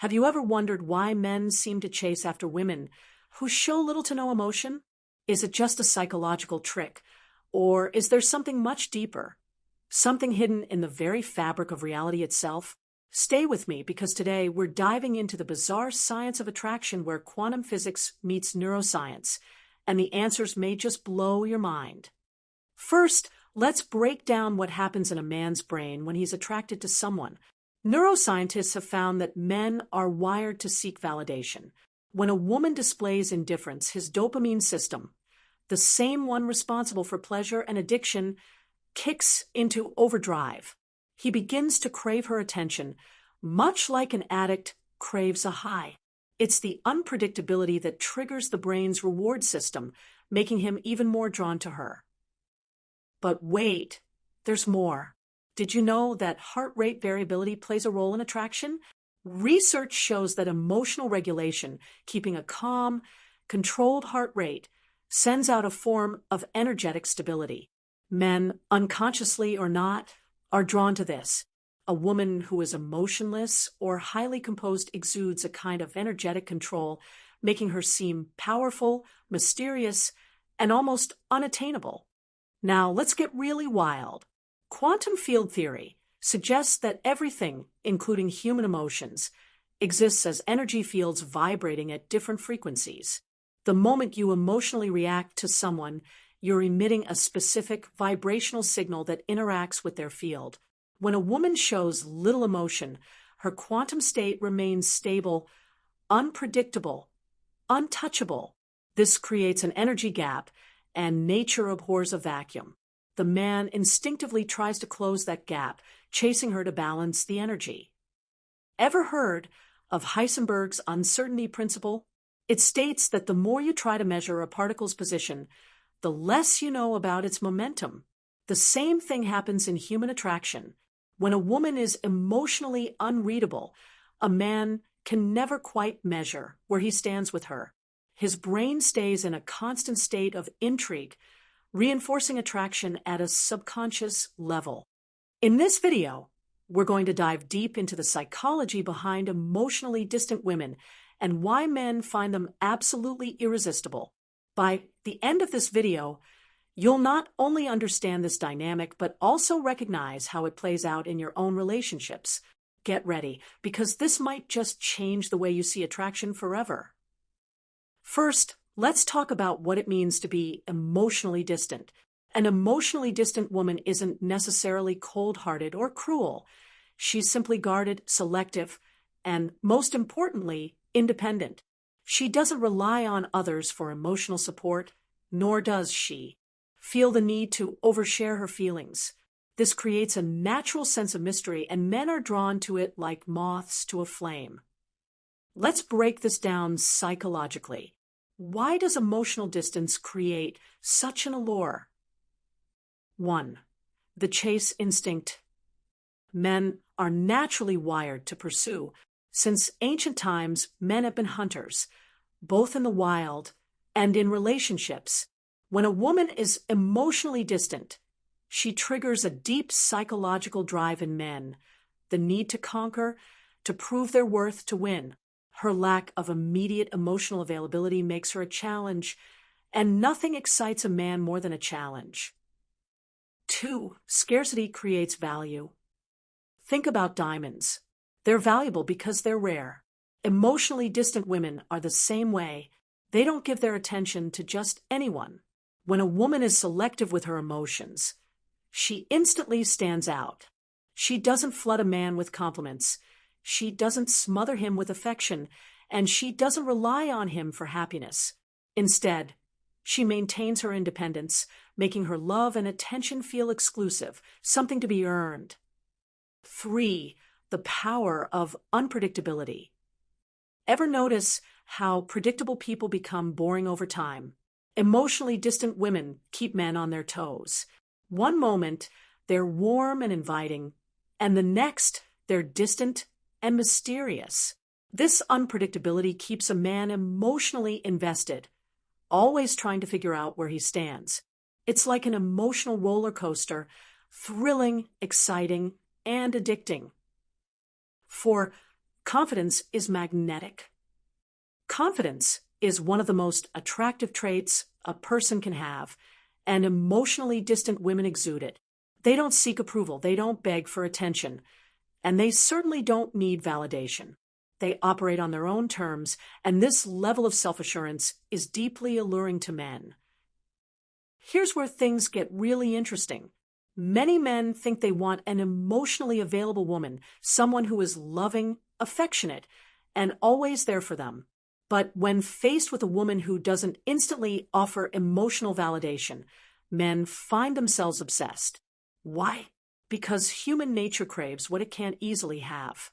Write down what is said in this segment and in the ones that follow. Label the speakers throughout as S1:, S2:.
S1: Have you ever wondered why men seem to chase after women who show little to no emotion? Is it just a psychological trick, or is there something much deeper? Something hidden in the very fabric of reality itself? Stay with me because today we're diving into the bizarre science of attraction where quantum physics meets neuroscience, and the answers may just blow your mind. First, let's break down what happens in a man's brain when he's attracted to someone. Neuroscientists have found that men are wired to seek validation. When a woman displays indifference, his dopamine system, the same one responsible for pleasure and addiction, kicks into overdrive. He begins to crave her attention, much like an addict craves a high. It's the unpredictability that triggers the brain's reward system, making him even more drawn to her. But wait, there's more. Did you know that heart rate variability plays a role in attraction? Research shows that emotional regulation, keeping a calm, controlled heart rate, sends out a form of energetic stability. Men, unconsciously or not, are drawn to this. A woman who is emotionless or highly composed exudes a kind of energetic control, making her seem powerful, mysterious, and almost unattainable. Now, let's get really wild. Quantum field theory suggests that everything, including human emotions, exists as energy fields vibrating at different frequencies. The moment you emotionally react to someone, you're emitting a specific vibrational signal that interacts with their field. When a woman shows little emotion, her quantum state remains stable, unpredictable, untouchable. This creates an energy gap, and nature abhors a vacuum. The man instinctively tries to close that gap, chasing her to balance the energy. Ever heard of Heisenberg's uncertainty principle? It states that the more you try to measure a particle's position, the less you know about its momentum. The same thing happens in human attraction. When a woman is emotionally unreadable, a man can never quite measure where he stands with her. His brain stays in a constant state of intrigue, reinforcing attraction at a subconscious level. In this video, we're going to dive deep into the psychology behind emotionally distant women and why men find them absolutely irresistible. By the end of this video, you'll not only understand this dynamic, but also recognize how it plays out in your own relationships. Get ready, because this might just change the way you see attraction forever. First, let's talk about what it means to be emotionally distant. An emotionally distant woman isn't necessarily cold-hearted or cruel. She's simply guarded, selective, and, most importantly, independent. She doesn't rely on others for emotional support, nor does she feel the need to overshare her feelings. This creates a natural sense of mystery, and men are drawn to it like moths to a flame. Let's break this down psychologically. Why does emotional distance create such an allure? 1. The chase instinct. Men are naturally wired to pursue. Since ancient times, men have been hunters, both in the wild and in relationships. When a woman is emotionally distant, she triggers a deep psychological drive in men, the need to conquer, to prove their worth, to win. Her lack of immediate emotional availability makes her a challenge, and nothing excites a man more than a challenge. 2. Scarcity creates value. Think about diamonds. They're valuable because they're rare. Emotionally distant women are the same way. They don't give their attention to just anyone. When a woman is selective with her emotions, she instantly stands out. She doesn't flood a man with compliments. She doesn't smother him with affection, and she doesn't rely on him for happiness. Instead, she maintains her independence, making her love and attention feel exclusive, something to be earned. 3. The power of unpredictability. Ever notice how predictable people become boring over time? Emotionally distant women keep men on their toes. One moment, they're warm and inviting, and the next, they're distant and mysterious. This unpredictability keeps a man emotionally invested, always trying to figure out where he stands. It's like an emotional roller coaster, thrilling, exciting, and addicting. 4. Confidence is magnetic. Confidence is one of the most attractive traits a person can have, and emotionally distant women exude it. They don't seek approval, they don't beg for attention, and they certainly don't need validation. They operate on their own terms, and this level of self-assurance is deeply alluring to men. Here's where things get really interesting. Many men think they want an emotionally available woman, someone who is loving, affectionate, and always there for them. But when faced with a woman who doesn't instantly offer emotional validation, men find themselves obsessed. Why? Because human nature craves what it can't easily have.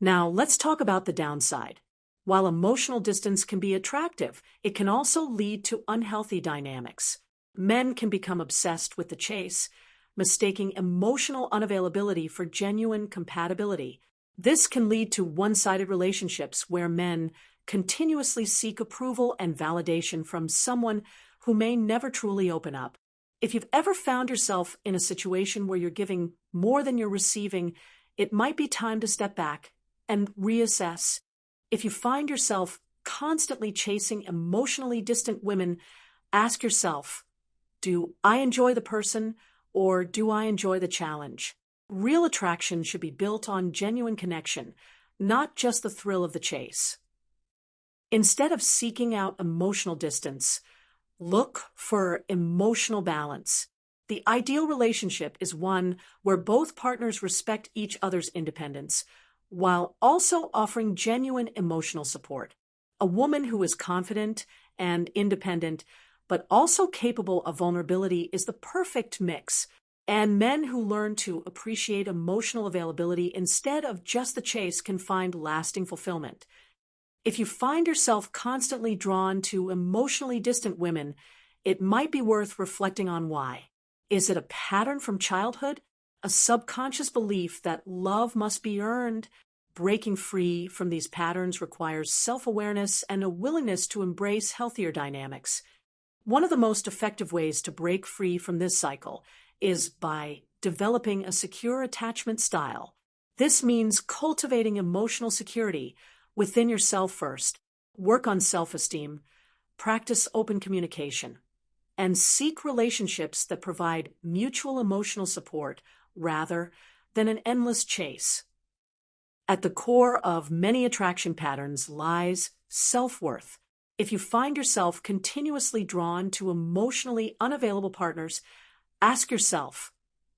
S1: Now, let's talk about the downside. While emotional distance can be attractive, it can also lead to unhealthy dynamics. Men can become obsessed with the chase, mistaking emotional unavailability for genuine compatibility. This can lead to one-sided relationships where men continuously seek approval and validation from someone who may never truly open up. If you've ever found yourself in a situation where you're giving more than you're receiving, it might be time to step back and reassess. If you find yourself constantly chasing emotionally distant women, ask yourself, do I enjoy the person or do I enjoy the challenge? Real attraction should be built on genuine connection, not just the thrill of the chase. Instead of seeking out emotional distance, look for emotional balance. The ideal relationship is one where both partners respect each other's independence, while also offering genuine emotional support. A woman who is confident and independent, but also capable of vulnerability is the perfect mix. And men who learn to appreciate emotional availability instead of just the chase can find lasting fulfillment. If you find yourself constantly drawn to emotionally distant women, it might be worth reflecting on why. Is it a pattern from childhood? A subconscious belief that love must be earned? Breaking free from these patterns requires self-awareness and a willingness to embrace healthier dynamics. One of the most effective ways to break free from this cycle is by developing a secure attachment style. This means cultivating emotional security within yourself first. Work on self-esteem, practice open communication, and seek relationships that provide mutual emotional support rather than an endless chase. At the core of many attraction patterns lies self-worth. If you find yourself continuously drawn to emotionally unavailable partners, ask yourself,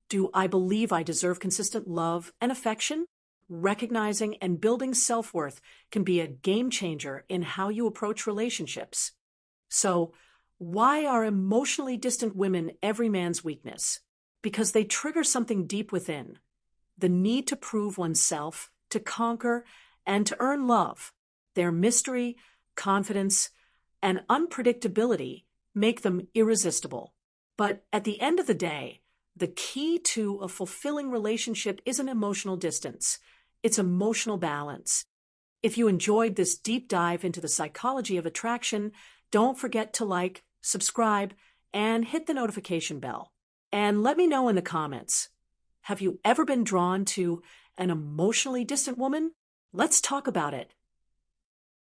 S1: do I believe I deserve consistent love and affection? Recognizing and building self-worth can be a game changer in how you approach relationships. So, why are emotionally distant women every man's weakness? Because they trigger something deep within. The need to prove oneself, to conquer, and to earn love. Their mystery, confidence, and unpredictability make them irresistible. But at the end of the day, the key to a fulfilling relationship isn't emotional distance. It's emotional balance. If you enjoyed this deep dive into the psychology of attraction, don't forget to like, subscribe, and hit the notification bell. And let me know in the comments, have you ever been drawn to an emotionally distant woman? Let's talk about it.